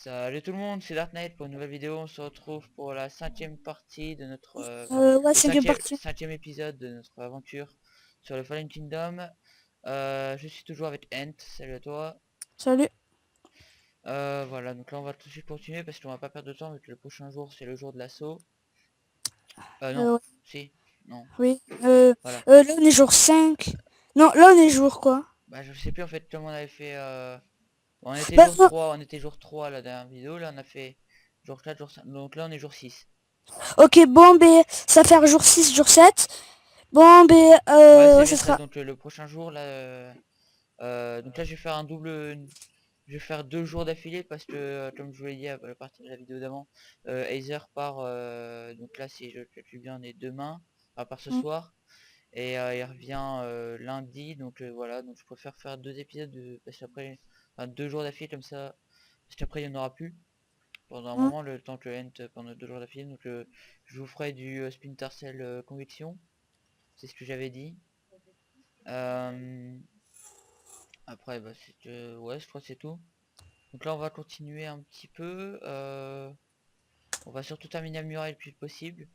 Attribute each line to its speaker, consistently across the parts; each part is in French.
Speaker 1: Salut tout le monde, c'est Dark Knight pour une nouvelle vidéo. On se retrouve pour la 5e partie de notre,
Speaker 2: Ouais,
Speaker 1: le
Speaker 2: cinquième
Speaker 1: cinquième,
Speaker 2: partie.
Speaker 1: cinquième épisode de notre aventure sur le Fallen Kingdom. Je suis toujours avec Ent, salut à toi.
Speaker 2: Salut.
Speaker 1: Voilà, donc là on va tout de suite continuer parce qu'on va pas perdre de temps vu que le prochain jour c'est le jour de l'assaut. Non,
Speaker 2: Ouais,
Speaker 1: si, non,
Speaker 2: oui.
Speaker 1: voilà.
Speaker 2: Là, on est jour 5. Non, là, on est jour quoi?
Speaker 1: Bah je sais plus en fait comment on avait fait. On était
Speaker 2: Bah,
Speaker 1: jour 3, on était jour 3 la dernière vidéo, là on a fait jour 4, jour 5, donc là on est jour 6.
Speaker 2: ok, bon, ben, ça fait jour 6, jour 7. Bon, ben,
Speaker 1: Ouais, c'est
Speaker 2: ça
Speaker 1: bien ça.
Speaker 2: sera...
Speaker 1: Donc le prochain jour là, donc là je vais faire un double, je vais faire 2 jours d'affilée parce que comme je vous l'ai dit à la partie de la vidéo d'avant, Aether part, donc là si je calcule bien on est demain, à part ce
Speaker 2: Hmm.
Speaker 1: soir, et il revient lundi, donc voilà, donc je préfère faire 2 épisodes parce qu'après, enfin 2 jours d'affilée comme ça, parce qu'après il n'y en aura plus pendant un
Speaker 2: Hmm.
Speaker 1: moment, le temps que Ent pendant 2 jours d'affilée, donc je vous ferai du Splinter Cell Conviction, c'est ce que j'avais dit. Euh, Après, bah, ouais, je crois que c'est tout. Donc là, on va continuer un petit peu. On va surtout terminer la muraille le plus possible.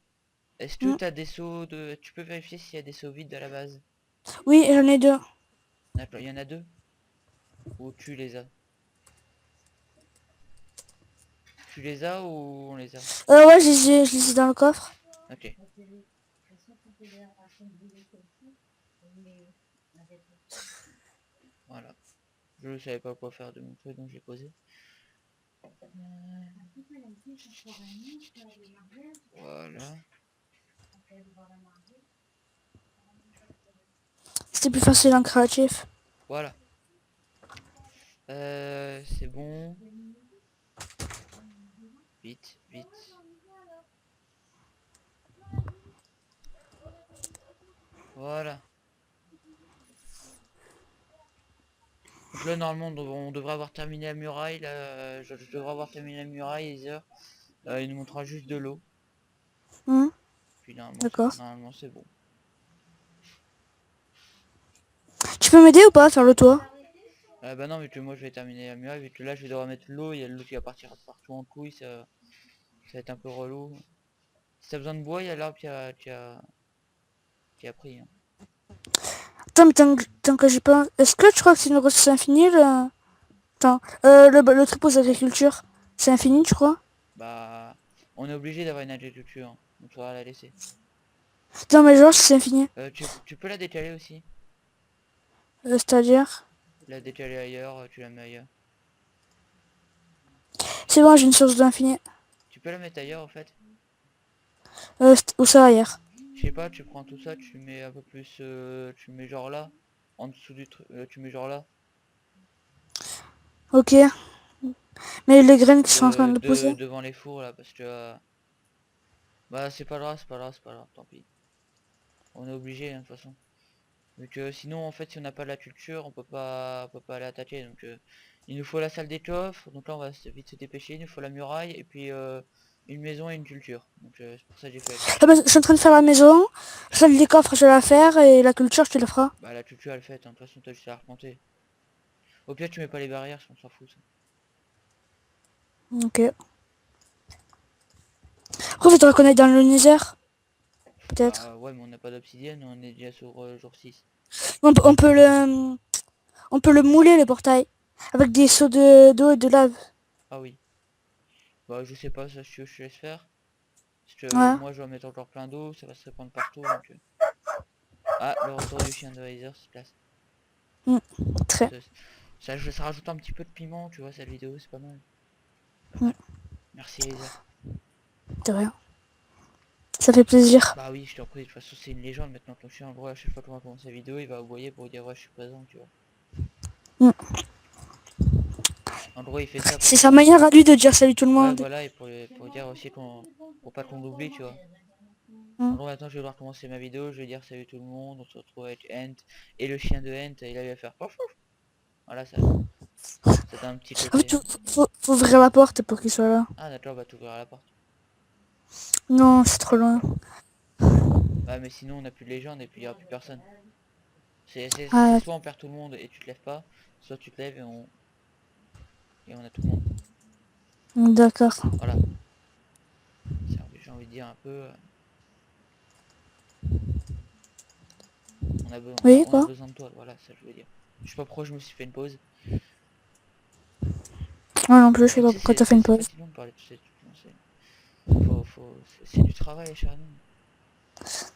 Speaker 1: Est-ce que
Speaker 2: Hmm.
Speaker 1: tu as des sauts de... Tu peux vérifier s'il y a des sauts vides à la base?
Speaker 2: Oui, j'en ai deux.
Speaker 1: D'accord, il y en a deux? Ou tu les as? Tu les as ou on les a?
Speaker 2: Ouais, je les ai dans le coffre.
Speaker 1: Ok, voilà. Je ne savais pas quoi faire de mon truc, donc j'ai posé. Voilà.
Speaker 2: C'était plus facile en créatif.
Speaker 1: Voilà. C'est bon. Vite, vite. Voilà. Donc là, normalement, on devrait avoir terminé la muraille. Là, je devrais avoir terminé la muraille, Ether. Il nous montrera juste de l'eau.
Speaker 2: Hmm.
Speaker 1: Puis
Speaker 2: D'accord.
Speaker 1: normalement c'est bon.
Speaker 2: Tu peux m'aider ou pas à faire le toit?
Speaker 1: Bah non, vu que moi je vais terminer la muraille, vu que là je vais devoir mettre l'eau, il y a l'eau qui va partir partout en couille, ça va être un peu relou. Si t'as besoin de bois, il y a l'arbre qui a pris, hein.
Speaker 2: Attends, mais tant que j'y pense... Est-ce que tu crois que c'est une ressource infinie, le... Attends, le trip aux agricultures, c'est infini, tu crois?
Speaker 1: Bah, on est obligé d'avoir une agriculture, hein, donc tu vas la laisser.
Speaker 2: Non, mais genre, c'est infini.
Speaker 1: Tu peux la décaler aussi.
Speaker 2: C'est-à-dire...
Speaker 1: La décaler ailleurs, tu la mets ailleurs.
Speaker 2: C'est bon, j'ai une source d'infini.
Speaker 1: Tu peux la mettre ailleurs en fait.
Speaker 2: Où ça, ailleurs?
Speaker 1: Je sais pas, tu prends tout ça, tu mets un peu plus, tu mets genre là, en dessous du truc, tu mets genre là.
Speaker 2: Ok. Mais les graines qui sont en train de poser?
Speaker 1: Devant les fours là, parce que bah c'est pas grave, c'est pas grave, c'est pas grave, tant pis. On est obligé hein, de toute façon. Vu que sinon en fait si on n'a pas la culture, on peut pas aller attaquer. Donc il nous faut la salle des coffres, donc là on va vite se dépêcher, il nous faut la muraille et puis une maison et une culture. Donc c'est pour ça que j'ai fait la
Speaker 2: Ah
Speaker 1: culture.
Speaker 2: bah, je suis en train de faire la maison. Celle des coffres, je vais la faire. Et la culture, tu la feras.
Speaker 1: Bah la culture elle est faite, hein, de toute façon t'as juste à la replanter. Au pire tu mets pas les barrières, on s'en fout ça.
Speaker 2: Ok. Après, faudra qu'on aille dans le Nether. Peut-être.
Speaker 1: Bah ouais mais on n'a pas d'obsidienne, on est déjà sur jour 6.
Speaker 2: On peut le mouler, le portail. Avec des seaux d'eau et de lave.
Speaker 1: Ah oui. Bah je sais pas, ça je te laisse faire. Parce que
Speaker 2: Ouais.
Speaker 1: moi je dois mettre encore plein d'eau, ça va se répandre partout donc... Ah, le retour du chien de Heiser se place.
Speaker 2: Mm, très.
Speaker 1: Ça, ça rajoute un petit peu de piment, tu vois, cette vidéo, c'est pas mal. Pas
Speaker 2: Mm,
Speaker 1: mal. Merci Heiser.
Speaker 2: de rien. Ça fait plaisir.
Speaker 1: Bah oui, je t'en prie, de toute façon c'est une légende maintenant ton chien, en gros à chaque fois qu'on va commencer la vidéo, il va aboyer pour dire ouais je suis présent, tu vois.
Speaker 2: Mm.
Speaker 1: En gros il fait ça
Speaker 2: C'est
Speaker 1: pour...
Speaker 2: sa manière à lui de dire salut tout le
Speaker 1: Ouais
Speaker 2: monde.
Speaker 1: voilà, et pour dire aussi qu'on... Pour pas qu'on l'oublie, tu vois. En
Speaker 2: Mm.
Speaker 1: gros maintenant je vais devoir commencer ma vidéo, je vais dire salut tout le monde, on se retrouve avec Ent et le chien de Ent, et là il va faire pouf pouf. Voilà, ça donne un petit
Speaker 2: En fait,
Speaker 1: côté.
Speaker 2: faut ouvrir la porte pour qu'il soit là.
Speaker 1: Ah d'accord, bah t'ouvriras la porte.
Speaker 2: Non, c'est trop loin.
Speaker 1: Bah mais sinon on a plus de légende et puis il y aura plus personne. C'est
Speaker 2: Ah,
Speaker 1: soit on perd tout le monde et tu te lèves pas, soit tu te lèves et on a tout le monde.
Speaker 2: D'accord.
Speaker 1: Voilà. J'ai envie de dire un peu.
Speaker 2: Oui,
Speaker 1: On a
Speaker 2: quoi?
Speaker 1: besoin de toi, voilà, ça je veux dire. Je sais pas pourquoi je me suis fait une pause.
Speaker 2: Moi non plus, je sais
Speaker 1: Mais
Speaker 2: pas
Speaker 1: tu
Speaker 2: pourquoi
Speaker 1: sais,
Speaker 2: t'as fait une
Speaker 1: c'est
Speaker 2: pause.
Speaker 1: fatigant de parler de ces trucs. Non, c'est du travail acharné.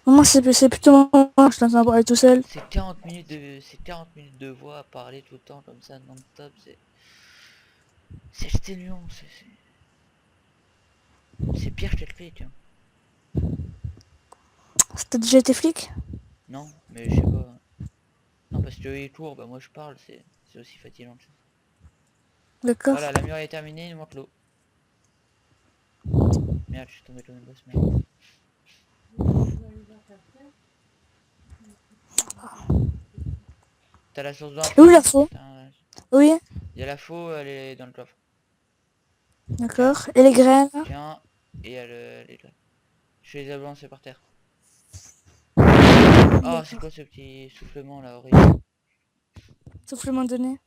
Speaker 2: Moi, c'est plutôt moi, je suis en train de parler tout seul.
Speaker 1: C'est 40 minutes de voix à parler tout le temps comme ça, non-stop. C'est exténuant. C'est pire que le flic. Hein.
Speaker 2: T'as déjà été flic?
Speaker 1: Non, mais je sais pas. Non, parce que il court, bah moi je parle, c'est aussi fatigant. Tu sais.
Speaker 2: D'accord.
Speaker 1: Voilà, la muraille est terminée, il manque l'eau. Merde, je suis tombé comme une grosse merde. T'as la source d'eau
Speaker 2: Et où la
Speaker 1: infinie?
Speaker 2: faux?
Speaker 1: Putain,
Speaker 2: Oui,
Speaker 1: il y a la faux, elle est dans le coffre. Tiens,
Speaker 2: d'accord. Et les graines?
Speaker 1: tiens, et elle, elle est là. Je les ai balancées par terre. Oh, c'est
Speaker 2: D'accord.
Speaker 1: quoi ce petit soufflement là, horrible?
Speaker 2: Soufflement donné.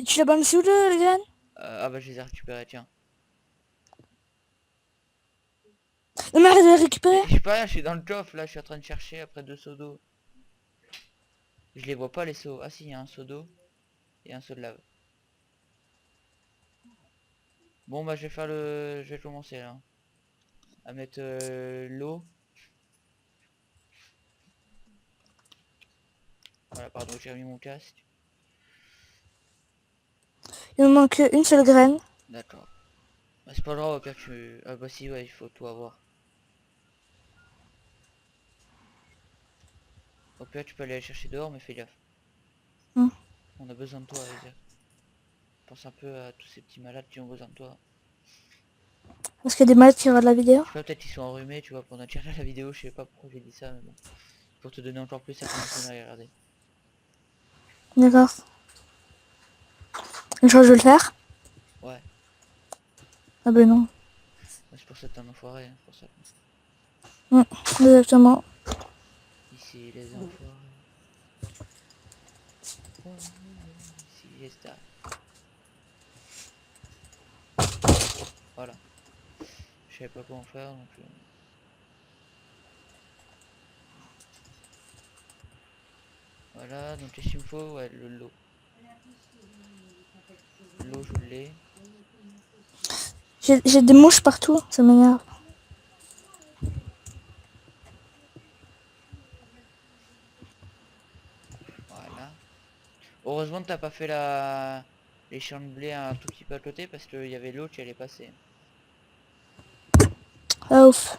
Speaker 2: Tu l'as balancé où, les graines?
Speaker 1: Ah bah je les ai récupérées, tiens.
Speaker 2: Non, mais arrête de les
Speaker 1: Mais
Speaker 2: récupérer.
Speaker 1: je sais pas, je suis dans le coffre là, je suis en train de chercher après 2 seaux d'eau. Je les vois pas les seaux. Ah si, il y a un seau d'eau et un seau de lave. Bon bah je vais faire le... Je vais commencer là. À mettre l'eau. Voilà, pardon, j'ai remis mon casque.
Speaker 2: Il me manque une seule graine.
Speaker 1: D'accord. Bah, c'est pas grave, au pire tu... Ah bah si, ouais, il faut tout avoir. Au pire tu peux aller la chercher dehors, mais fais gaffe.
Speaker 2: Hmm.
Speaker 1: On a besoin de toi, Isaac. Pense un peu à tous ces petits malades qui ont besoin de toi.
Speaker 2: Est-ce qu'il y a des malades qui regardent la vidéo?
Speaker 1: Je sais pas, peut-être qu'ils sont enrhumés, tu vois, pendant que tu regardes la vidéo, je sais pas pourquoi j'ai dit ça, mais bon. Pour te donner encore plus à conditionner à regarder.
Speaker 2: D'accord. Je crois que je vais le faire.
Speaker 1: Ouais,
Speaker 2: Ah ben non.
Speaker 1: c'est pour ça que t'es un enfoiré, hein, c'est pour ça.
Speaker 2: Exactement.
Speaker 1: Ici les enfoirés. Ouais, ici les stars. Voilà. Je savais pas comment faire, donc... Voilà, donc qu'est-ce qu'il me faut? Ouais, le lot. L'eau, je l'ai.
Speaker 2: J'ai des mouches partout, ça m'énerve.
Speaker 1: Voilà. Heureusement que t'as pas fait la... les champs de blé un tout petit peu à côté parce qu'il y avait l'eau qui allait passer.
Speaker 2: Ah ouf.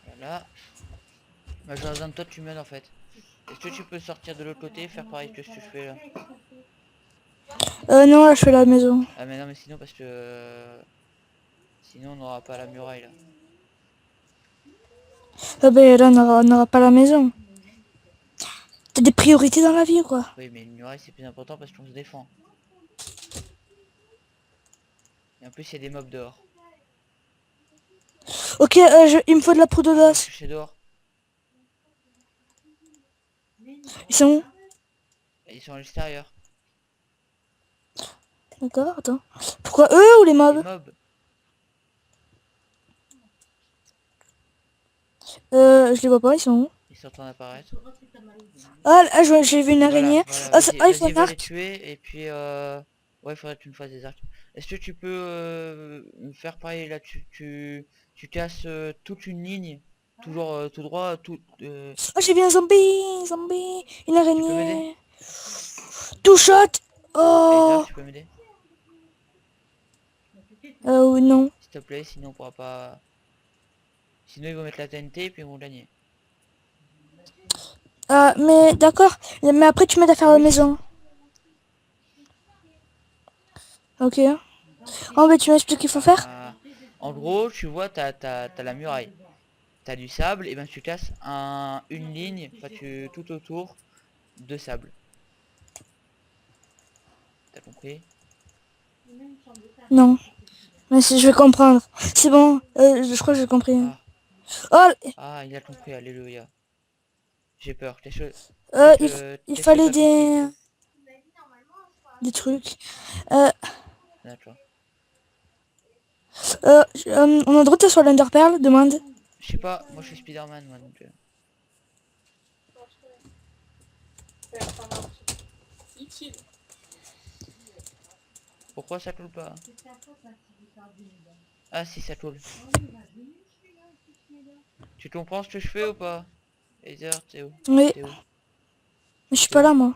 Speaker 1: Voilà. Bah j'aurais besoin de toi, tu m'aides en fait. Est-ce que tu peux sortir de l'autre côté et faire pareil que ce que je fais là?
Speaker 2: Non, là je fais la maison.
Speaker 1: Ah mais non mais sinon parce que... Sinon on n'aura pas la muraille là.
Speaker 2: Ah ben là on n'aura pas la maison. T'as des priorités dans la vie quoi.
Speaker 1: Oui mais une muraille c'est plus important parce qu'on se défend. Et en plus il y a des mobs dehors.
Speaker 2: Ok, il me faut de la poudre
Speaker 1: Je vais
Speaker 2: d'os.
Speaker 1: chercher dehors.
Speaker 2: Ils sont où?
Speaker 1: Et ils sont à l'extérieur.
Speaker 2: D'accord, attends. Pourquoi eux ou les
Speaker 1: Les
Speaker 2: mobs?
Speaker 1: mobs.
Speaker 2: Je les vois pas, ils sont où?
Speaker 1: Ils sont en train d'apparaître.
Speaker 2: Ah, là, j'ai vu une
Speaker 1: Voilà,
Speaker 2: araignée.
Speaker 1: voilà,
Speaker 2: Ah,
Speaker 1: vas-y,
Speaker 2: ah, il faut
Speaker 1: vas-y,
Speaker 2: un
Speaker 1: va les
Speaker 2: arc.
Speaker 1: tuer et puis ouais, il faudrait que tu me fasses des arcs. Est-ce que tu peux me faire pareil là, tu casses toute une ligne, toujours tout droit,
Speaker 2: Oh, j'ai vu un zombie, zombie, une
Speaker 1: tu peux m'aider?
Speaker 2: araignée. Two shot.
Speaker 1: Isaac,
Speaker 2: Oh,
Speaker 1: tu peux m'aider?
Speaker 2: non.
Speaker 1: S'il te plaît, sinon on pourra pas. Sinon ils vont mettre la TNT et puis ils vont gagner.
Speaker 2: Mais d'accord. Mais après, tu m'aides à faire la
Speaker 1: Oui.
Speaker 2: maison. Ok. Oh, mais tu m'expliques ce qu'il faut faire?
Speaker 1: En gros, tu vois, t'as la muraille. T'as du sable, et ben tu casses une ligne, enfin tu tout autour de sable. T'as compris?
Speaker 2: Non. Mais si, je vais comprendre. C'est bon. Je crois que j'ai compris.
Speaker 1: Ah,
Speaker 2: Oh,
Speaker 1: ah, il a compris, alléluia. J'ai peur.
Speaker 2: il
Speaker 1: Qu'est-ce que
Speaker 2: fallait
Speaker 1: t'as compris?
Speaker 2: des... des trucs. Euh,
Speaker 1: D'accord.
Speaker 2: on a droit de sur l'Enderpearl, demande.
Speaker 1: Je sais pas, moi je suis Spider-Man moi donc... Pourquoi ça coule pas? Ah si ça coule. Tu comprends ce que je fais ou pas? Heather, t'es où?
Speaker 2: Oui,
Speaker 1: T'es où?
Speaker 2: mais je suis
Speaker 1: T'es
Speaker 2: pas
Speaker 1: où?
Speaker 2: là, moi.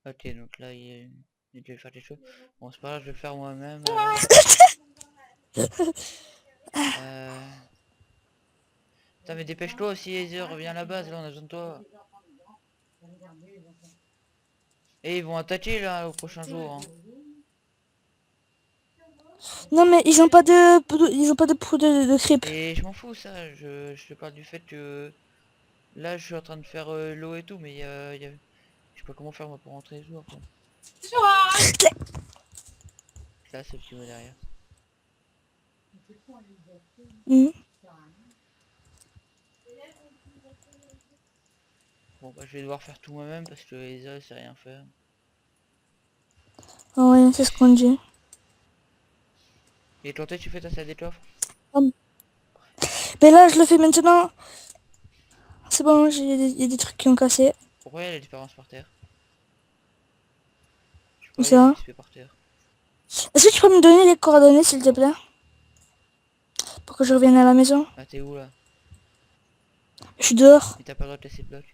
Speaker 1: Ok, donc là il devait faire quelque chose. Bon c'est pas grave, je vais le faire moi-même. Euh... Putain mais dépêche-toi aussi Heather, reviens à la base, là on a besoin de toi. Et ils vont attaquer là au prochain jour. Hein.
Speaker 2: Non, mais ils ont pas de poudre de creep.
Speaker 1: Et je m'en fous ça, je te parle du fait que là je suis en train de faire l'eau et tout, mais je sais pas comment faire moi pour rentrer les jours quoi. Là c'est le petit mot derrière.
Speaker 2: Mhm.
Speaker 1: Bon bah je vais devoir faire tout moi-même parce que Heather sait rien faire.
Speaker 2: Oh, ouais, c'est ce qu'on dit.
Speaker 1: Et quand tu fais ta salle des coffres?
Speaker 2: Mais là, je le fais maintenant. C'est bon, il y a des trucs qui ont cassé.
Speaker 1: Pourquoi il y a la différence par terre? Je sais
Speaker 2: Comme
Speaker 1: pas, il y a
Speaker 2: ça.
Speaker 1: l'XP par terre.
Speaker 2: Est-ce que tu peux me donner les coordonnées, s'il te plaît? Pour que je revienne à la maison.
Speaker 1: Ah t'es où là?
Speaker 2: Je suis dehors.
Speaker 1: Et t'as pas le droit de laisser le bloc?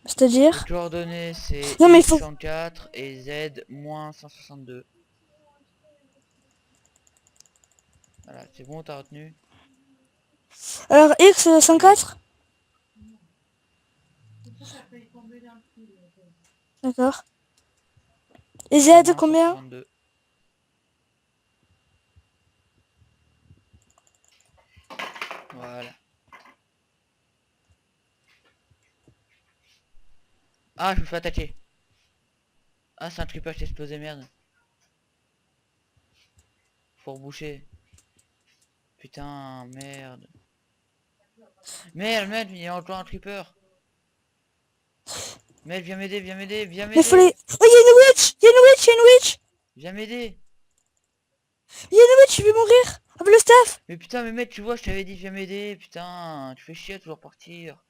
Speaker 1: Les
Speaker 2: C'est-à-dire?
Speaker 1: coordonnées c'est
Speaker 2: Non, mais il faut...
Speaker 1: X104 et Z-162. Voilà, c'est bon, t'as retenu?
Speaker 2: Alors, X
Speaker 1: Oui.
Speaker 2: 104. D'accord. Et Z,
Speaker 1: Moins
Speaker 2: combien?
Speaker 1: 162. Voilà. Ah, je me fais attaquer. Ah, c'est un creeper qui a explosé, merde. Faut reboucher. Putain, merde. Merde, merde, il y a encore un creeper. Merde, viens m'aider, viens m'aider, viens
Speaker 2: Mais faut les...
Speaker 1: m'aider.
Speaker 2: Oh, il y a une witch! Il y a une witch! Il y a une witch!
Speaker 1: Viens m'aider.
Speaker 2: Il y a une witch, je vais mourir! Avec le staff!
Speaker 1: Mais putain, mais mec, tu vois, je t'avais dit viens m'aider. Putain, tu fais chier à toujours partir.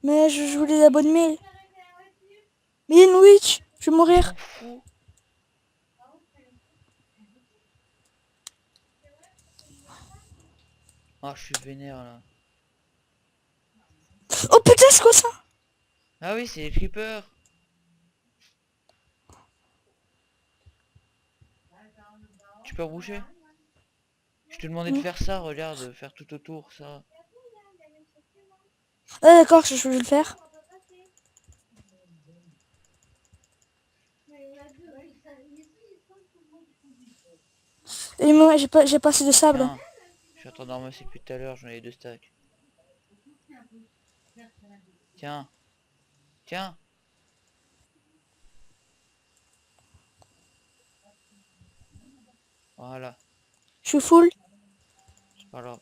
Speaker 2: Mais je voulais la bonne mail. Mais il y a une witch! Je vais
Speaker 1: Mais je
Speaker 2: mourir.
Speaker 1: m'en fous. Ah, je suis vénère là.
Speaker 2: Oh putain, c'est quoi ça?
Speaker 1: Ah oui, c'est les creepers. Tu peux reboucher? Je te demandais de
Speaker 2: Hmm.
Speaker 1: faire ça, regarde, de faire tout autour, ça.
Speaker 2: Ah d'accord, je vais le faire. Et moi, j'ai pas assez de sable.
Speaker 1: Tiens, je suis en train de ramasser depuis tout à l'heure, j'en ai 2 stacks. Tiens, tiens. Voilà,
Speaker 2: Je suis full.
Speaker 1: c'est pas grave.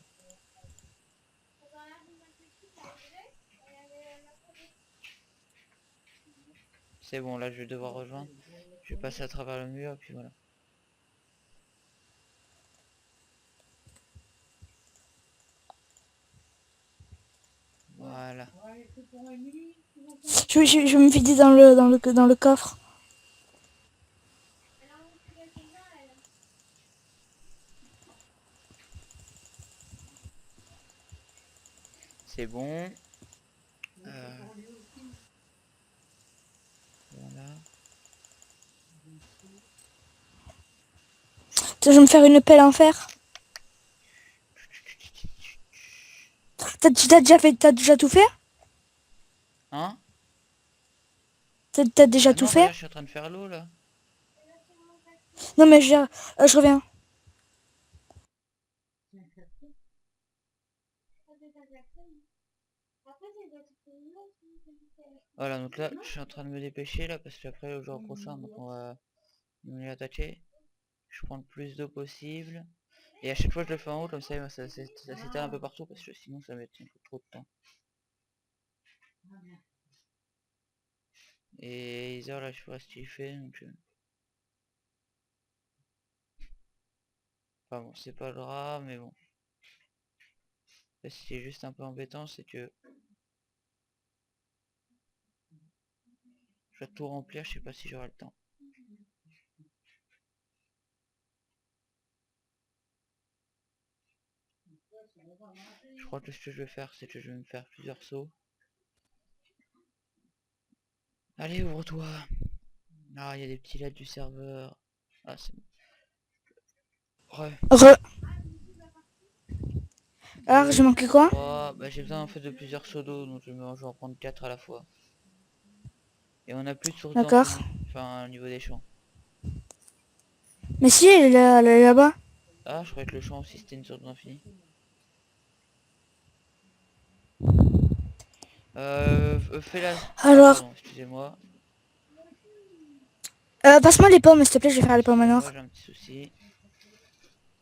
Speaker 1: C'est bon, là je vais devoir rejoindre. Je vais passer à travers le mur, puis voilà. Voilà.
Speaker 2: Je vais me vider dans le coffre.
Speaker 1: C'est bon. Voilà.
Speaker 2: Tiens, je vais me faire une pelle en fer. T'as déjà tout fait?
Speaker 1: Hein?
Speaker 2: T'as déjà
Speaker 1: Bah
Speaker 2: tout
Speaker 1: non,
Speaker 2: fait?
Speaker 1: regarde, je suis en train de faire l'eau là.
Speaker 2: Non mais je reviens.
Speaker 1: Voilà, donc là, je suis en train de me dépêcher là, parce qu'après, au jour prochain, donc on va nous y attaquer. Je prends le plus d'eau possible. Et à chaque fois je le fais en haut, comme ça s'étale un peu partout, parce que sinon ça va être un peu trop de temps. Et Ether là je sais pas ce qu'il fait, donc... Enfin bon, c'est pas grave, mais bon. Là, ce qui est juste un peu embêtant, c'est que... Je vais tout remplir, je sais pas si j'aurai le temps. Je crois que ce que je vais faire, c'est que je vais me faire plusieurs sauts. Allez, ouvre-toi. Ah, il y a des petits LED du serveur. Ah, c'est bon. Ouais.
Speaker 2: Alors, j'ai manqué quoi?
Speaker 1: 3. Bah, j'ai besoin en fait de plusieurs seaux d'eau, donc je vais en prendre 4 à la fois. Et on a plus de sources d'eau
Speaker 2: D'accord.
Speaker 1: infinies. Enfin, au niveau des champs.
Speaker 2: Mais si, elle est là, elle est là-bas.
Speaker 1: Ah, je croyais que le champ aussi c'était une source d'eau infinie. Fais la... Ah,
Speaker 2: Alors,
Speaker 1: pardon, excusez-moi.
Speaker 2: passe-moi les pommes, s'il te plaît, je vais faire les pommes
Speaker 1: Excusez-moi,
Speaker 2: maintenant.
Speaker 1: j'ai un petit souci.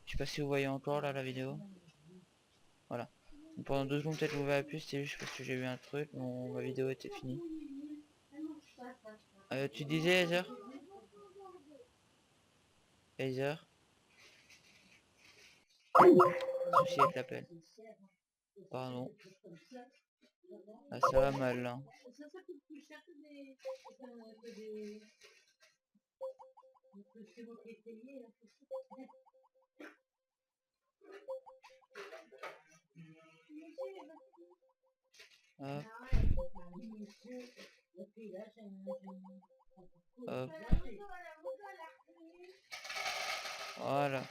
Speaker 1: Je sais pas si vous voyez encore là la vidéo. Voilà. Donc, pendant 2 secondes peut-être vous verrez plus, c'est juste parce que j'ai eu un truc, ma vidéo était finie. Tu disais Heather? Heather? Souci avec l'appel. Pardon. Ah, ça va mal là. Hop. Hop. Voilà.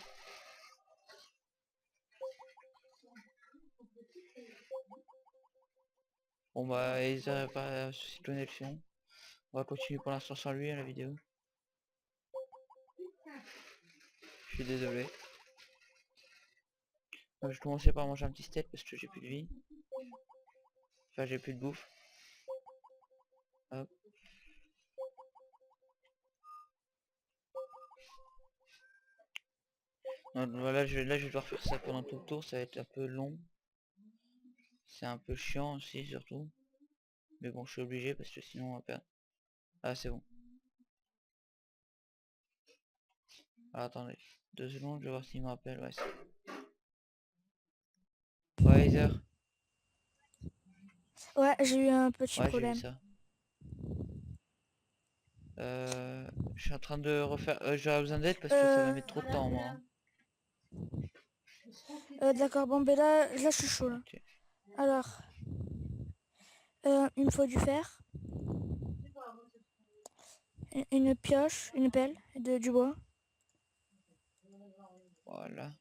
Speaker 1: Bon bah Heather n'a pas souci de connexion. On va continuer pour l'instant sans lui à la vidéo. Je suis désolé. Je commençais par manger un petit steak parce que j'ai plus de vie. Enfin j'ai plus de bouffe. Hop. Donc, voilà, là je vais devoir faire ça pendant tout le tour, ça va être un peu long. C'est un peu chiant aussi surtout. Mais bon je suis obligé parce que sinon on va perdre. Ah c'est bon. Ah, attendez. 2 secondes, je vais voir s'il me rappelle. Ouais, ouais Heather.
Speaker 2: Ouais, j'ai eu un petit
Speaker 1: Ouais j'ai vu
Speaker 2: problème.
Speaker 1: ça. Je suis en train de refaire. J'aurais besoin d'aide parce que ça va mettre trop de temps moi, hein.
Speaker 2: D'accord, bon, ben là, je suis chaud, là.
Speaker 1: Ok.
Speaker 2: Alors, il me faut du fer, une pioche, une pelle, du bois.
Speaker 1: Voilà.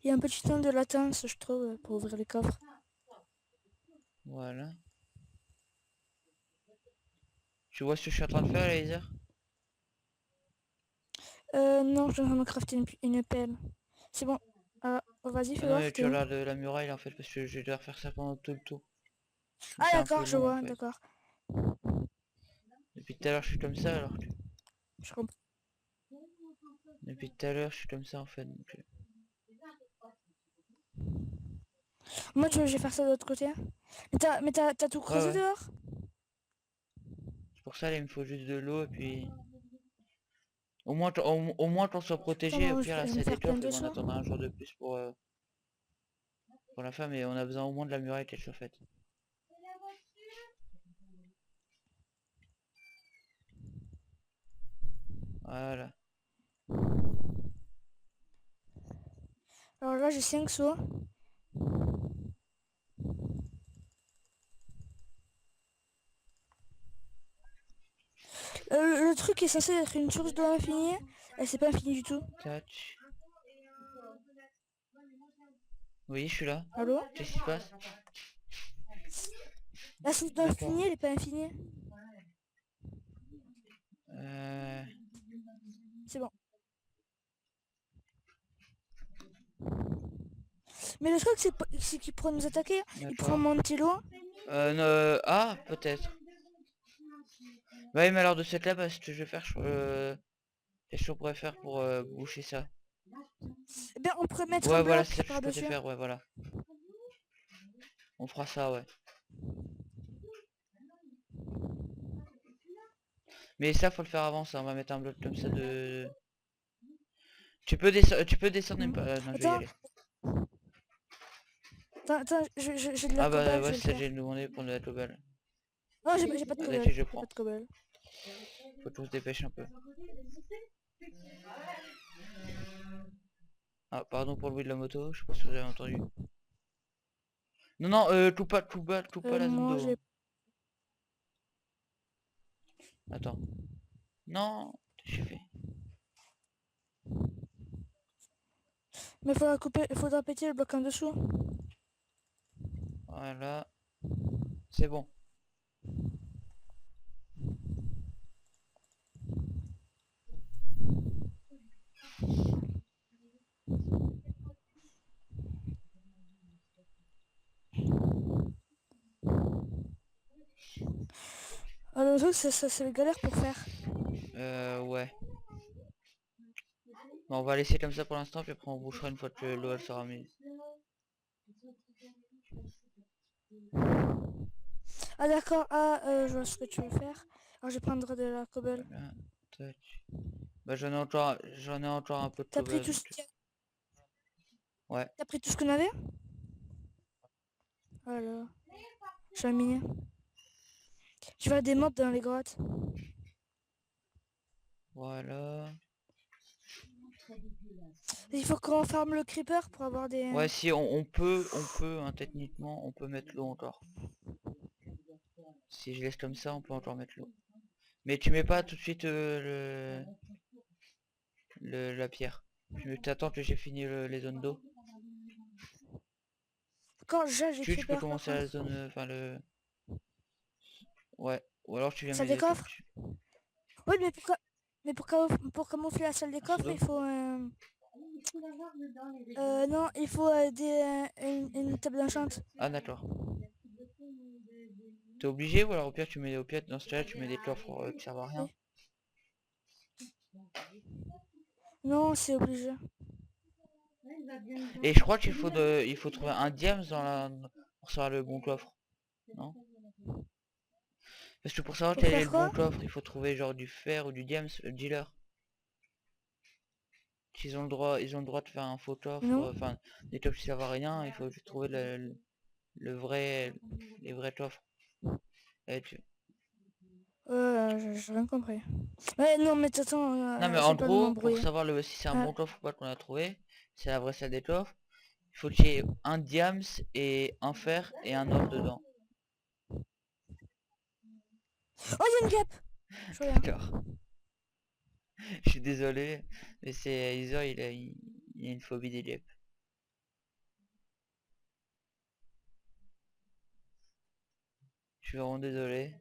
Speaker 2: Il y a un petit temps de latence, je trouve, pour ouvrir les coffres.
Speaker 1: Voilà. Tu vois ce que je suis en train de faire, Heather?
Speaker 2: Non, je suis en train de crafter une pelle. C'est bon. Vas-y,
Speaker 1: Ah
Speaker 2: fais
Speaker 1: non,
Speaker 2: voir,
Speaker 1: tu
Speaker 2: t'es où?
Speaker 1: regardes la muraille en fait parce que je vais devoir faire ça pendant tout le tour.
Speaker 2: Ah,
Speaker 1: C'est un peu
Speaker 2: d'accord, je
Speaker 1: long en
Speaker 2: vois,
Speaker 1: fait.
Speaker 2: d'accord.
Speaker 1: Depuis tout à l'heure je suis comme ça alors que...
Speaker 2: Je comprends.
Speaker 1: Depuis tout à l'heure je suis comme ça en fait. Donc,
Speaker 2: Moi, tu veux que je vais faire ça de l'autre côté? Mais t'as tout
Speaker 1: ouais
Speaker 2: creusé
Speaker 1: ouais.
Speaker 2: dehors?
Speaker 1: C'est pour ça là, il me faut juste de l'eau et puis... Au moins qu'on soit
Speaker 2: Attends,
Speaker 1: protégé, au
Speaker 2: moi,
Speaker 1: pire là
Speaker 2: je vais me
Speaker 1: ça
Speaker 2: faire plein
Speaker 1: déclenche et
Speaker 2: de
Speaker 1: ben, on
Speaker 2: seaux.
Speaker 1: attendra un jour de plus pour la femme et on a besoin au moins de la muraille qui est chauffette. Voilà.
Speaker 2: Alors là, j'ai 5 seaux. Le truc est censé être une source d'eau infinie. C'est pas infini du tout.
Speaker 1: Catch. Oui, je suis là.
Speaker 2: Allô?
Speaker 1: Qu'est-ce qui se passe?
Speaker 2: La source d'eau
Speaker 1: D'accord.
Speaker 2: infinie, elle est pas infinie.
Speaker 1: Euh...
Speaker 2: C'est bon. Mais le truc, c'est qu'il pourrait nous attaquer. Il pourrait
Speaker 1: D'accord.
Speaker 2: monter l'eau.
Speaker 1: Ah, peut-être. Ouais, mais alors de cette là, bah, ce que je vais faire, qu'est-ce qu'on pourrait faire pour boucher ça?
Speaker 2: Eh bien, on pourrait mettre un
Speaker 1: Ouais, voilà,
Speaker 2: bloc
Speaker 1: c'est ça que je peux te
Speaker 2: par-dessus.
Speaker 1: faire, ouais, voilà. On fera ça, ouais. Mais ça, faut le faire avant, ça. On va mettre un bloc comme ça de... Tu peux descendre une...
Speaker 2: Mhm.
Speaker 1: non, je vais y
Speaker 2: Attends,
Speaker 1: aller.
Speaker 2: attends, j'ai de la
Speaker 1: Ah bah
Speaker 2: cobble, je
Speaker 1: ouais,
Speaker 2: vais le
Speaker 1: c'est ça, j'ai
Speaker 2: faire.
Speaker 1: demandé pour la cobble.
Speaker 2: Non, j'ai pas de
Speaker 1: Vas-y,
Speaker 2: cobble,
Speaker 1: je
Speaker 2: j'ai pas
Speaker 1: prends.
Speaker 2: de cobble.
Speaker 1: Faut qu'on se dépêche un peu. Ah, pardon pour le bruit de la moto, je sais pas si vous avez entendu. Non, non, tout pas la zone
Speaker 2: Moi,
Speaker 1: d'eau,
Speaker 2: j'ai...
Speaker 1: hein. Attends. Non, j'ai fait.
Speaker 2: Mais il faudra péter le bloc en dessous.
Speaker 1: Voilà, c'est bon.
Speaker 2: Le truc, c'est la galère pour faire.
Speaker 1: Ouais. Bon, on va laisser comme ça pour l'instant, puis après on bouchera une fois que l'eau elle sera mise.
Speaker 2: Ah d'accord, ah, je vois ce que tu veux faire. Alors, je vais prendre de la cobble.
Speaker 1: Voilà, tac. Bah j'en ai encore un peu de
Speaker 2: T'as pris
Speaker 1: cobble,
Speaker 2: tout ce
Speaker 1: donc...
Speaker 2: qu'il y a-
Speaker 1: Ouais.
Speaker 2: T'as pris tout ce qu'on avait? Voilà. Je vais miner. Tu vas des mobs dans les grottes.
Speaker 1: Voilà.
Speaker 2: Il faut qu'on farme le creeper pour avoir des...
Speaker 1: Ouais, si on peut, hein, techniquement, on peut mettre l'eau encore. Si je laisse comme ça, on peut encore mettre l'eau. Mais tu mets pas tout de suite la pierre. Tu attends que j'ai fini les zones d'eau.
Speaker 2: Quand j'ai
Speaker 1: Tu peux
Speaker 2: creeper par
Speaker 1: commencer à la
Speaker 2: contre.
Speaker 1: zone, enfin le... Ouais, ou alors tu viens
Speaker 2: Salle des
Speaker 1: m'aider tout de
Speaker 2: coffres?
Speaker 1: suite.
Speaker 2: Oui, mais pour camoufler la salle des
Speaker 1: Un
Speaker 2: coffres,
Speaker 1: pseudo.
Speaker 2: il faut... non, il faut une table d'enchant.
Speaker 1: Ah d'accord. T'es obligé ou alors au pire tu mets au pire dans ce cas tu mets des coffres qui servent à rien.
Speaker 2: Oui. Non, c'est obligé.
Speaker 1: Et je crois il faut trouver un diams pour savoir le bon coffre. Non? Parce que pour savoir
Speaker 2: Pour
Speaker 1: quel est
Speaker 2: faire
Speaker 1: le bon
Speaker 2: quoi?
Speaker 1: coffre, il faut trouver genre du fer ou du diams, le dealer. Ils ont le droit de faire un faux coffre,
Speaker 2: Non.
Speaker 1: enfin des coffres qui servent à rien, il faut juste trouver le vrai, les vrais coffres. Et
Speaker 2: J'ai rien compris. Ouais, non, mais attends,
Speaker 1: non mais en
Speaker 2: essaie pas de
Speaker 1: gros, pour
Speaker 2: m'embrouiller.
Speaker 1: savoir si c'est un
Speaker 2: Ah.
Speaker 1: bon coffre ou pas qu'on a trouvé, c'est la vraie salle des coffres. Il faut qu'il y ait un diams et un fer et un or dedans.
Speaker 2: Oh, il y a une guêpe! Je reviens.
Speaker 1: D'accord. Je suis désolé, mais c'est Iso, il a une phobie des guêpes. Je suis vraiment désolé.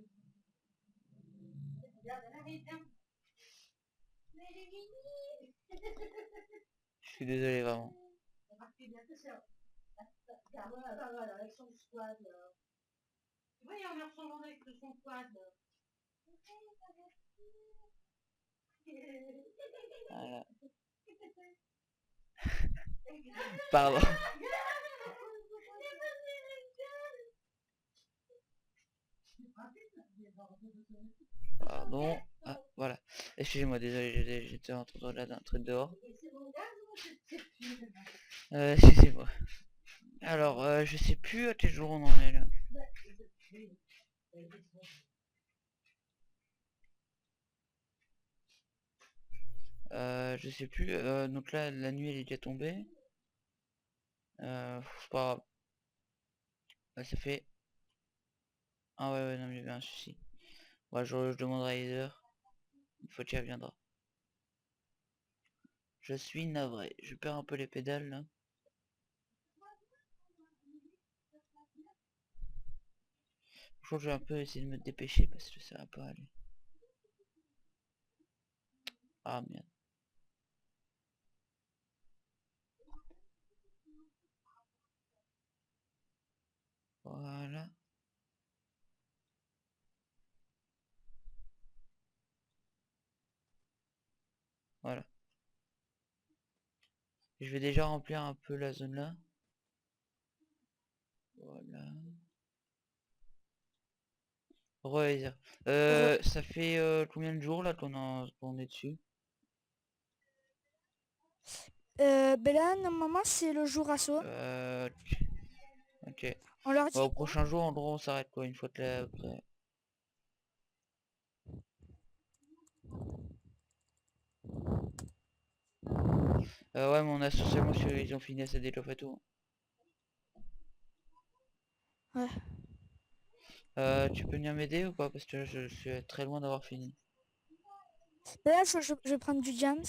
Speaker 1: Je suis désolé vraiment. Voilà. Pardon. Pardon. Ah, voilà. Excusez-moi, désolé, j'étais en train de regarder un truc dehors. Excusez-moi. Alors, je sais plus à quel jour on en est là. Je sais plus. Donc là, la nuit elle est déjà tombée. C'est pas grave. Ça fait... Ah ouais, ouais, non, mais il y avait un souci. Ouais, je demanderai à Heather. Une fois qu'elle viendra. Je suis navré. Je perds un peu les pédales là. Je crois que je vais un peu essayer de me dépêcher parce que ça va pas aller. Ah merde. Voilà. Voilà. Je vais déjà remplir un peu la zone là. Voilà. Ouais, ça fait combien de jours là qu'on est dessus?
Speaker 2: Ben là, normalement, c'est le jour assaut.
Speaker 1: Ok.
Speaker 2: On leur
Speaker 1: Bon,
Speaker 2: dit
Speaker 1: au
Speaker 2: quoi?
Speaker 1: prochain jour, en gros, on s'arrête quoi, une fois que là, après. Ouais, mais on a socialement ils ont fini à sa déclop et tout.
Speaker 2: Ouais.
Speaker 1: Tu peux venir m'aider ou pas? Parce que là, je suis très loin d'avoir fini.
Speaker 2: Ben là, je vais prendre du jams.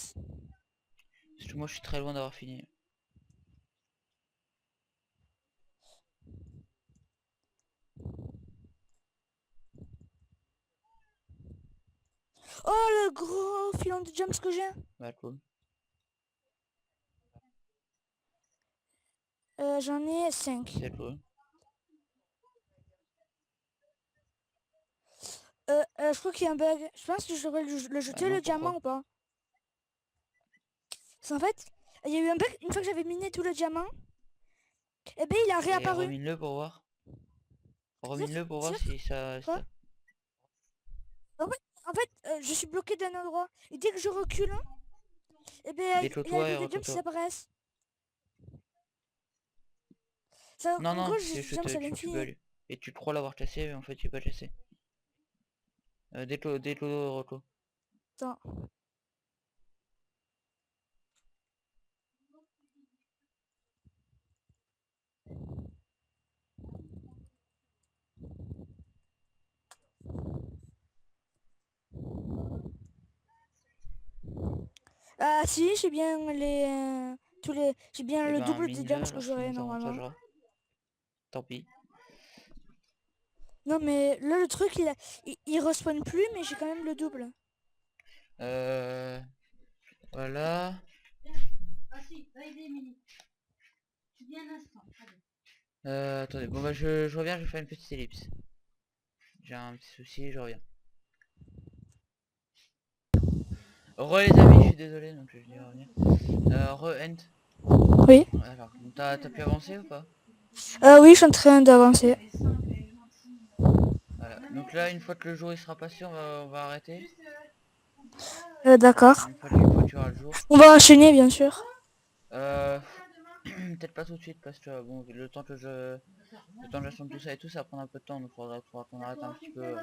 Speaker 1: Parce que moi, je suis très loin d'avoir fini.
Speaker 2: Oh, le gros filon de jams que j'ai.
Speaker 1: Bah, cool.
Speaker 2: J'en ai 5.
Speaker 1: C'est cool.
Speaker 2: Je crois qu'il y a un bug. Je pense que je devrais le
Speaker 1: Bah
Speaker 2: jeter
Speaker 1: non,
Speaker 2: le diamant
Speaker 1: pourquoi?
Speaker 2: ou pas? Parce qu'en fait, il y a eu un bug une fois que j'avais miné tout le diamant. Et ben il a
Speaker 1: Et
Speaker 2: réapparu.
Speaker 1: remine-le pour voir. Remine-le pour voir
Speaker 2: Tire.
Speaker 1: si ça...
Speaker 2: Quoi? En fait, je suis bloqué d'un endroit. Et dès que je recule, et ben il y a
Speaker 1: Déclos-toi et
Speaker 2: plus de jumps qui
Speaker 1: reclos-toi.
Speaker 2: apparaissent. Ça,
Speaker 1: Non,
Speaker 2: en
Speaker 1: non,
Speaker 2: gros,
Speaker 1: c'est
Speaker 2: j'ai du
Speaker 1: juste,
Speaker 2: jumps à
Speaker 1: tu peux
Speaker 2: l'infini.
Speaker 1: aller. Et tu crois l'avoir chassé, mais en fait, il est pas chassé. Déclos, reclos.
Speaker 2: Attends. Ah si, j'ai bien tous les... J'ai bien
Speaker 1: Et
Speaker 2: le
Speaker 1: ben,
Speaker 2: double des
Speaker 1: mine-le,
Speaker 2: jumps que
Speaker 1: alors sinon
Speaker 2: j'aurai
Speaker 1: ça
Speaker 2: normalement.
Speaker 1: avantagera. Tant pis.
Speaker 2: Non mais là le truc il respawn plus mais j'ai quand même le double.
Speaker 1: Euh... Voilà. Attendez, bon bah je reviens, je vais faire une petite ellipse. J'ai un petit souci, je reviens. Re les amis, je suis désolé, donc je vais revenir. Re-end.
Speaker 2: Oui.
Speaker 1: Alors, t'as pu avancer ou pas?
Speaker 2: Oui, je suis en train d'avancer.
Speaker 1: Voilà. Donc là, une fois que le jour il sera passé, on va arrêter.
Speaker 2: D'accord.
Speaker 1: Une fois qu'il y aura le jour.
Speaker 2: On va enchaîner bien sûr.
Speaker 1: Euh... Peut-être pas tout de suite parce que bon, le temps que j'assemble tout ça et tout, ça va prendre un peu de temps, donc faudra qu'on arrête un petit peu.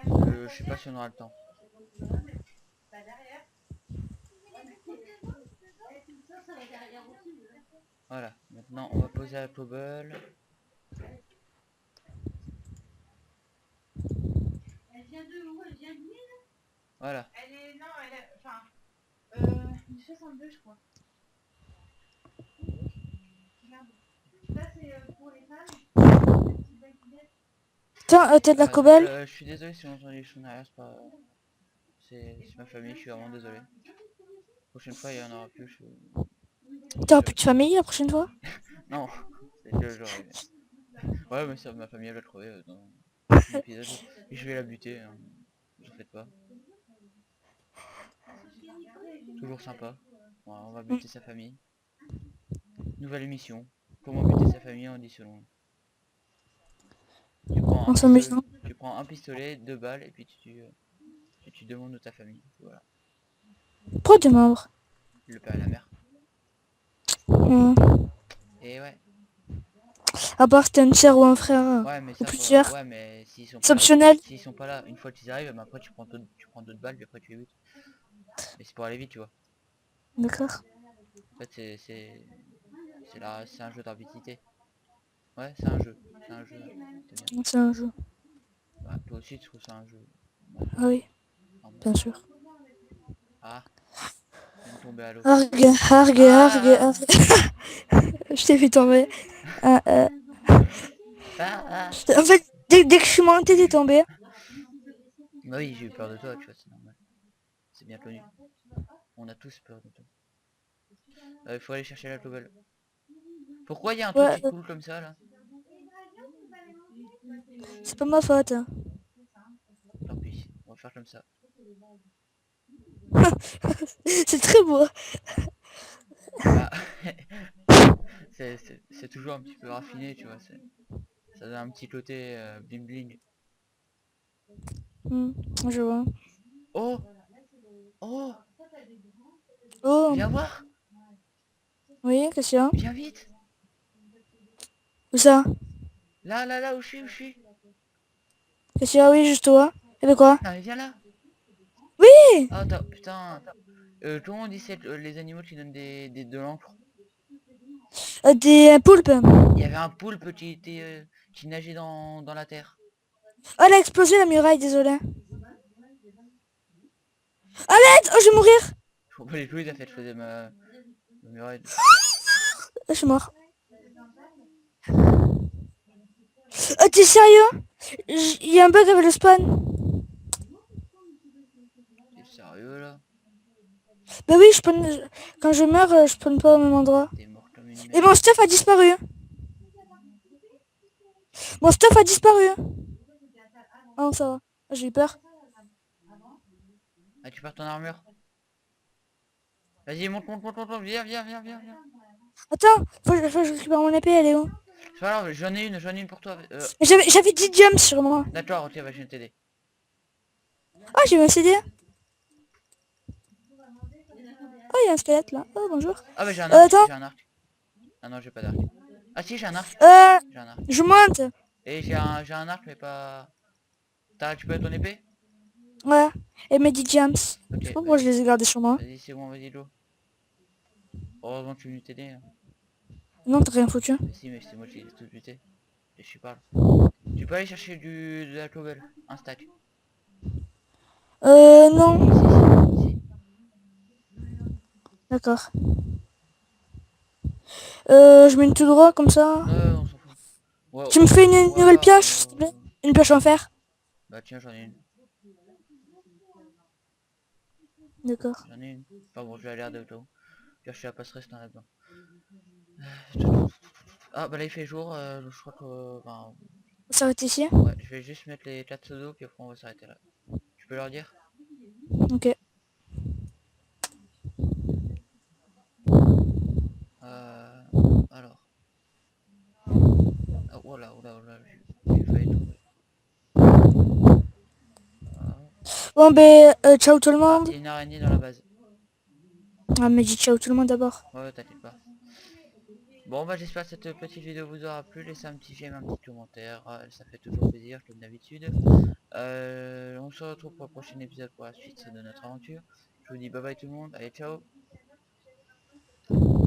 Speaker 1: Je sais pas si on aura le temps. Voilà, maintenant on va poser la cobble. Voilà.
Speaker 2: Tiens, t'as de la
Speaker 1: Donc
Speaker 2: cobble?
Speaker 1: je suis désolé si on entend les choses derrière, c'est ma famille, je suis vraiment désolé. Prochaine fois il y en aura plus.
Speaker 2: T'auras plus de famille la prochaine fois?
Speaker 1: Non, c'est que j'aurais. Ouais mais ça ma famille elle va le trouver dans l'épisode. Et je vais la buter, hein. Vous en faites pas. Toujours sympa. Voilà, on va
Speaker 2: Mm.
Speaker 1: buter sa famille. Nouvelle émission. Comment buter sa famille en additionnant. Tu prends un
Speaker 2: En
Speaker 1: pistolet,
Speaker 2: s'amusant.
Speaker 1: tu prends un pistolet, 2 balles et puis tu demandes de ta famille. Voilà.
Speaker 2: Pourquoi deux membres?
Speaker 1: Le père et la mère.
Speaker 2: Mm.
Speaker 1: Et ouais.
Speaker 2: À part si t'as une sœur ou un frère.
Speaker 1: Ouais mais
Speaker 2: Ou
Speaker 1: ça
Speaker 2: plusieurs.
Speaker 1: ouais mais s'ils sont
Speaker 2: C'est
Speaker 1: pas là.
Speaker 2: optionnel.
Speaker 1: S'ils sont pas là, une fois qu'ils arrivent, bah, après tu prends d'autres balles puis après tu les butes. Mais c'est pour aller vite tu vois.
Speaker 2: D'accord.
Speaker 1: En fait c'est un jeu d'arbitrité. Ouais c'est un jeu. C'est un jeu. C'est bien.
Speaker 2: C'est un jeu.
Speaker 1: Bah, toi aussi tu trouves ça un jeu. Bah,
Speaker 2: Ah oui,
Speaker 1: non, bon.
Speaker 2: bien sûr.
Speaker 1: Ah, je viens de tomber à l'eau.
Speaker 2: Argue, argue, argue,
Speaker 1: Ah,
Speaker 2: argue. Je t'ai fait tomber. Ah,
Speaker 1: ah, ah.
Speaker 2: En fait, dès que je suis montée, t'es tombé.
Speaker 1: Bah oui, j'ai eu peur de toi, tu vois, c'est normal. C'est bien connu. On a tous peur de toi. Il faut aller chercher la globale. Pourquoi il y a un truc
Speaker 2: Ouais,
Speaker 1: qui coule comme ça là?
Speaker 2: c'est pas ma faute.
Speaker 1: Tant pis, on va faire comme ça.
Speaker 2: C'est très beau.
Speaker 1: Bah, c'est toujours un petit peu raffiné, tu vois. Ça donne un petit côté bling bling.
Speaker 2: Hmm, je vois.
Speaker 1: Oh, oh,
Speaker 2: Oh,
Speaker 1: viens voir,
Speaker 2: oui, qu'est-ce qu'il y a?
Speaker 1: viens vite.
Speaker 2: Où ça?
Speaker 1: Là, là, là, où je suis.
Speaker 2: Qu'est-ce qu'il y a? Oui, juste toi. Et de quoi?
Speaker 1: Non, mais viens là.
Speaker 2: Oui!
Speaker 1: Ah, putain. Comment on dit les animaux qui donnent de l'encre?
Speaker 2: Des poulpes.
Speaker 1: Il y avait un poulpe qui nageait dans la terre.
Speaker 2: Oh, elle a explosé la muraille, désolé. Arrête! Oh, je vais mourir!
Speaker 1: Je comprends pas les couilles, en fait, je faisais ma muraille.
Speaker 2: Ah, je suis mort. Oh, t'es sérieux? Il y a un bug avec le spawn.
Speaker 1: T'es sérieux là?
Speaker 2: Bah oui, je spawn... quand je meurs, je spawn pas au même endroit.
Speaker 1: T'es mort comme une
Speaker 2: Et
Speaker 1: merde.
Speaker 2: mon stuff a disparu. Mon stuff a disparu. Ah non, ça va. Ah, j'ai eu peur.
Speaker 1: Ah, tu perds ton armure. Vas-y, monte, monte, monte, monte, monte, viens, viens, viens, viens, viens.
Speaker 2: Attends, faut que je récupère mon épée, elle est où?
Speaker 1: C'est pas grave, j'en ai une pour toi.
Speaker 2: J'avais 10 jumps sur moi.
Speaker 1: D'accord, ok, bah, je viens de t'aider.
Speaker 2: Ah, j'ai mon CD. Oh, il y a un squelette là. Oh, bonjour.
Speaker 1: Ah, bah, j'ai un arc,
Speaker 2: Attends.
Speaker 1: j'ai un arc. Ah non, j'ai pas d'arc. Ah si, j'ai un arc.
Speaker 2: Euh,
Speaker 1: J'ai un arc.
Speaker 2: je monte.
Speaker 1: Et j'ai un arc, mais pas... T'as récupéré ton épée?
Speaker 2: Ouais. Et mes 10 jumps. Je sais
Speaker 1: Ok,
Speaker 2: pas pourquoi je
Speaker 1: vas-y.
Speaker 2: les ai gardés sur moi.
Speaker 1: Vas-y, c'est bon, vas-y, Lo. Heureusement que tu es venu t'aider, hein.
Speaker 2: Non, t'as rien foutu.
Speaker 1: Mais si, mais c'est moi qui ai tout buté. Et je suis pas là. Tu peux aller chercher de la cobble. Un stack.
Speaker 2: Non.
Speaker 1: Si, si, si.
Speaker 2: D'accord. Je mets une tout droit comme ça.
Speaker 1: On s'en fout. Ouais,
Speaker 2: Tu me fais une nouvelle
Speaker 1: ouais,
Speaker 2: pioche, s'il te plaît? Une pioche en fer.
Speaker 1: Bah tiens, j'en ai une.
Speaker 2: D'accord.
Speaker 1: J'en ai une. Enfin bon, je vais aller à d'auto. Chercher la passerelle, c'est un là-dedans. Ah bah là il fait jour, je crois que... Enfin,
Speaker 2: On s'arrête ici.
Speaker 1: ouais, je vais juste mettre les 4 pseudos puis après on va s'arrêter là. Tu peux leur dire?
Speaker 2: Ok.
Speaker 1: Euh... Alors. Ah, voilà, voilà, voilà, j'ai failli tomber. Ah.
Speaker 2: Bon, ben, ciao tout le
Speaker 1: Ah,
Speaker 2: monde.
Speaker 1: il y a une araignée dans la base.
Speaker 2: Ah, mais dis ciao tout le monde d'abord.
Speaker 1: Ouais, t'inquiète pas. Bon bah j'espère que cette petite vidéo vous aura plu. Laissez un petit j'aime, un petit commentaire, ça fait toujours plaisir comme d'habitude. On se retrouve pour le prochain épisode pour la suite de notre aventure. Je vous dis bye bye tout le monde, allez ciao.